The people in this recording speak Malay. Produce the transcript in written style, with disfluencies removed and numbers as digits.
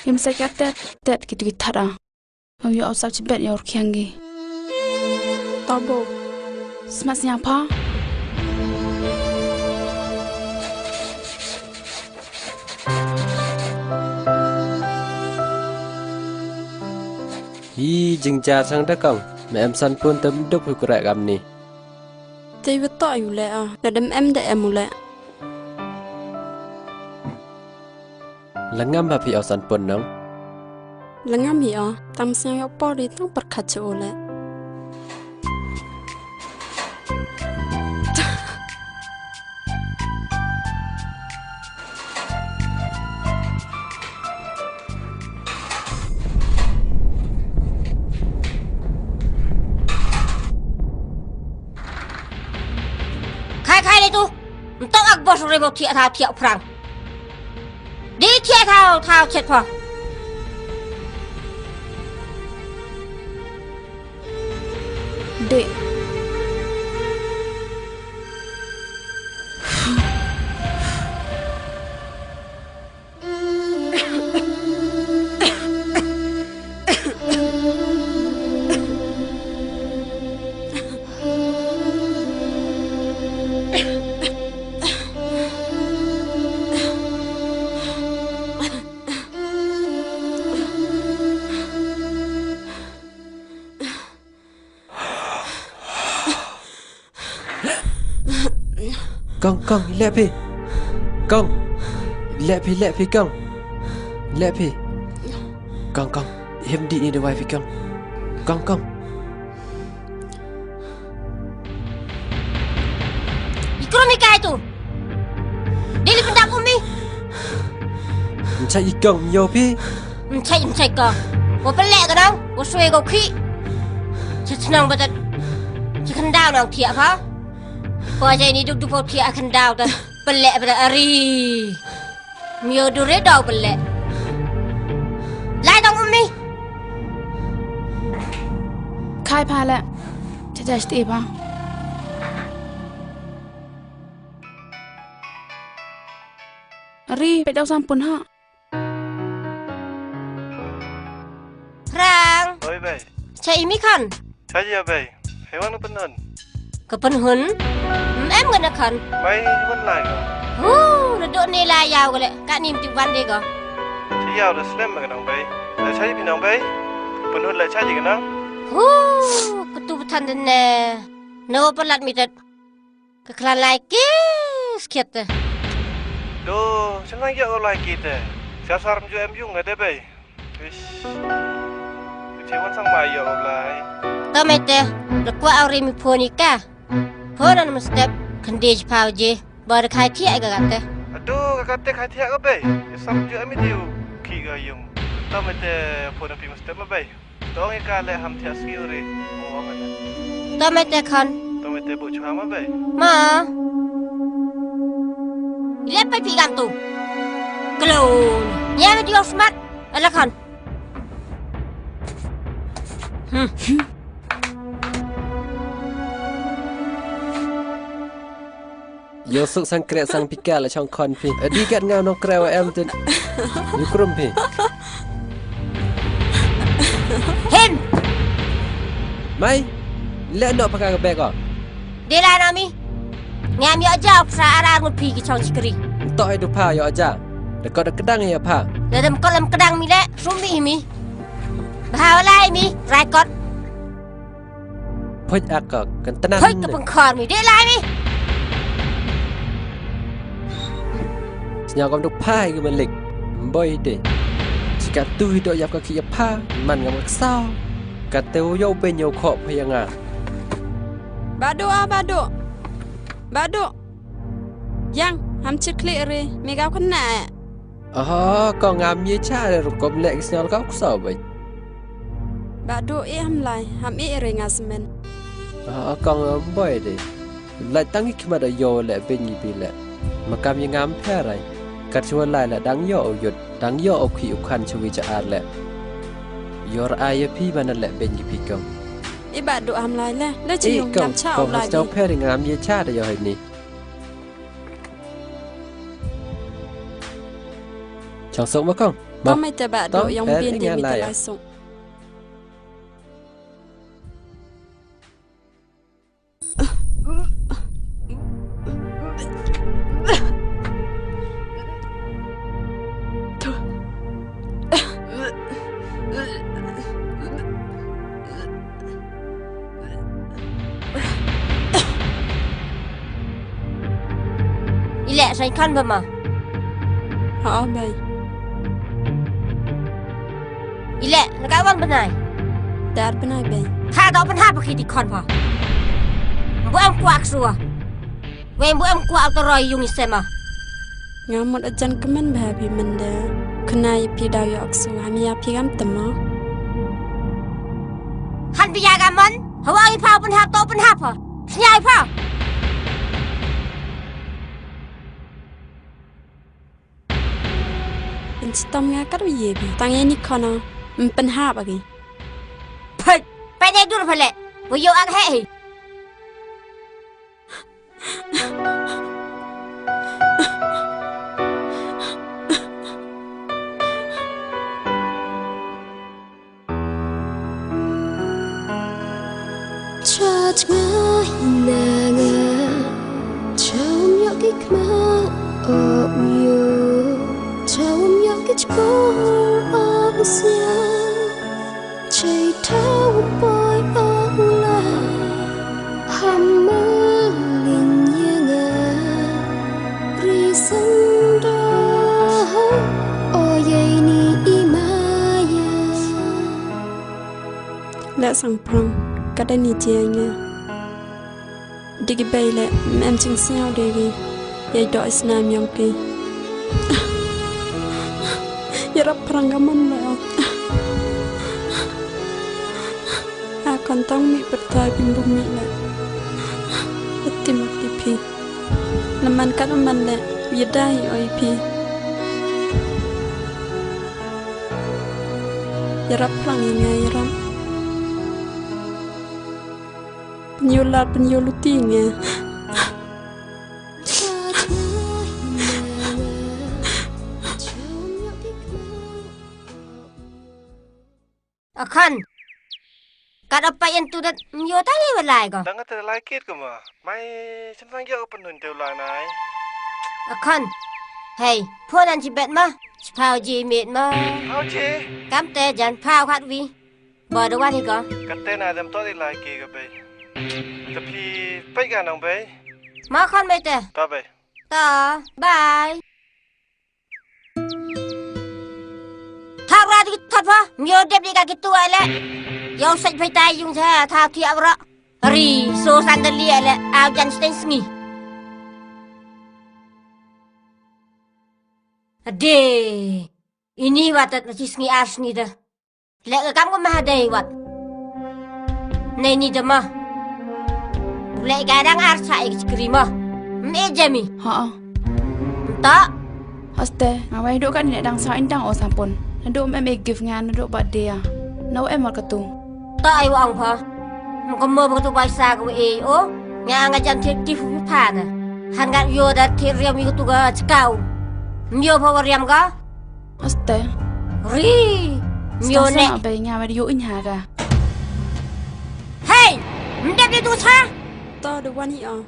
Kim sa ka tet gitu thara. Au yo sa chi bet yor kyangi. Tabo. Smas nya pa. Hi jing cha sang da kong. Mẹ em san pun tâm đúc hư kura gam ni. Tây vứt tỏiอยู่แล้วแต่đâm em để em một lẹ. Là ngâm bà phi ao san pun nong. Là ngắm gì à? Tam sang yêu bỏ đi tăng bật khát chỗ lẹ. Khai đây tu, tao ác bỏ rồi một thiệt thao thiệu phẳng. Đi thiệt thao chết phẳng. Dek. Kong lẹ phi. Kong lẹ phi kong. Lẹ phi. Kong hiểm đi ni đôi phi kong. Kong. Ikromi kai tu. Dili pendam umi. Chạy kong nhiều phi. Chạy kong. Wo pelek ke dong? Wo suwe go khi. Senang betul. Chicken down dong thiak apa? Kau aja ini duduk kau thiak akan down dah. Pelek betul ari. Mio dure down pelek. Lai dong umi. Khai pa la. Cha sti pa. Ri pe dau sampun ha. Rang. Oi bay. Cai mi kan. Cai ya bay. Hewan apa nen? Kepenhun. Em kena kan. Bay vẫn lại rồi. Duduk ni lah yau kale. Kak ni mesti van dia ko. Cai yau dah slam ke nong bay. Dah cai pinang bay. Penhun lại cai ke nong? Ketu betan dene. No pelat mitet. Keklan lagi sikit teh. Duh, senang ya kau lagi teh. Siap sarm ju em yung ada bay. Ish. Kecewan sang mayo lai. Tao mày tè, được qua ao mi phô ni cả. Phô nó nằm step, cần đi phao gì, bờ được khai thiệt cái gạt tè. Aduh, kakak teh khai thiak ke bay. Sarm ju em itu ki ga yung. Tao mai teh phone pi mesti apa bay. Tao ngai ka le ham thiak skill re. Oh mana. Tao mày tè con. Tao mai teh bu chu ham bay. Mà. Lep bay pi gam tu. Kalau, nhà mày đi off smart, là con. Yo suk sang kret sang pika la chong kon phi. Di kat ngau no krew em tin. Ni krum phi. Him. Mai. Le no pakai ke beg ah. Dia lah nami. Ngam yo jauh searah ngut pi ke chong cikri. Tok ai du pa yo aja. Dekat dak kedang ya pa. Dalam kolam kedang mi le, sumi mi. Bahawa lai mi, rakot. Phoj ak kan tenang. Hoi ke pengkor mi, dia lai mi. Nhà con đục phai cái mình lịch bơi để chỉ cả tôi đội dọc cả khi pha mình gặp sao cả tiêu dâu bên nhiều khổ hayยังà Bado yang ham cikli re megau kena còn ngam như cha rồi còn lệ cái nhau góc sợ vậy Bado ham lai ham re ngasmen còn bơi để lại tăng cái mà đã vô lệ bên gì bị lệ mà cam như ngam phe nàyกัดชวนลายละดังย่อหยุดดังย่อเอาขี้อุคันชวิจะอาดแหละยอรอายพี่มันนั่นแหละเป็นยี่พี่กง อีบาดดูอำลายแล้วจะยงงามชาเอาลาย เจ้าแพทย์งามเยชาติอย่าให้นี่ช่างส่งมาก่อน Tao mai te ba do yang bien dia mi te lai sung. Ile sai kan ba ma. Ha bai. Ile nak kawan benai. Dar benai bai. Tha do ban ha pa khi ti kon pa. Bu am kuak suwa. Wen bu am kuak to roi yung isema. Ngamot ajan kemen ba bi menda. Kenai pi daw yok su hamia pi gam temo. Han pi ya ga mon. Hawa i pa ban ha to ban ha pa. Nyai pa. In stom nga kat ye bi. Tang ye ni kono. Pen ha ba gi. Phật, phải đây đưa phải lệ, vừa yêu ăn hệ. Cha ngã na ngã, chào nhớ cái khma ở yêu, chào nhớ cái chỗ ở xa. Chạy theo bôi ốc là hàm mơ liền như ngà ri sân đó ô dây ni imaya Lẽ sang prong kada ni chia nga. Digi bay lẽ em ching sao đi vi. Yai do isnam yong ki. Yarap prang gaman lẽ. Akan tang mi bertai bimbu mi le. Ati mak pi. Laman kan aman le. Yedai oi pi. Yarap prang nga yarap. Penyulat penyuluti nga. Akan. Kat apa yang tu dah yo tadi belai ko. Đang cái like kit cơ mà. Maiฉันฟังเยอะเป็นหนุนเดียวลายนาย Akan. Hey, phuan an chi bet ma. Chi phao ji met ma. เอาจี Kam te jan phao khat vi. Bo do wa ni ko. กันเต้นอาจจะต้องได้ลายกีกันไปแต่พี่ไปกันน้องไป Ma khon me te. ต่อไป Ta, bye. Thak ra thì thật pha. Nhiều đẹp đi cả cái tua lẹ. Yo sạch phải tay dùng cha thao thiệp ra. Ri so sandalia lẹ ao jan sten sngi. Ade. Ini watat na sngi as ni da. Lẹ ka kam ko ma dai wat. Nei ni da ma. Lẹ ka dang ar sa ik skrima. Me jami. Ha. Ta. Hoste, ngawai duk kan ni dang sa indang o sampun. Nado em give ngan nado ba dia. Nau em mal katung. Ta ai wa ang pha. Ko mo ba tu bai sa ko e o. Nga nga jan thi ti fu pha na. Han ga yo da thi riam mi tu ga chkau. Myo pha wa riam ga. Hoste. Ri. Myo ne. Sa ba nga ba yo in ha ga. Hey! Mdep ni tu cha. To the one here.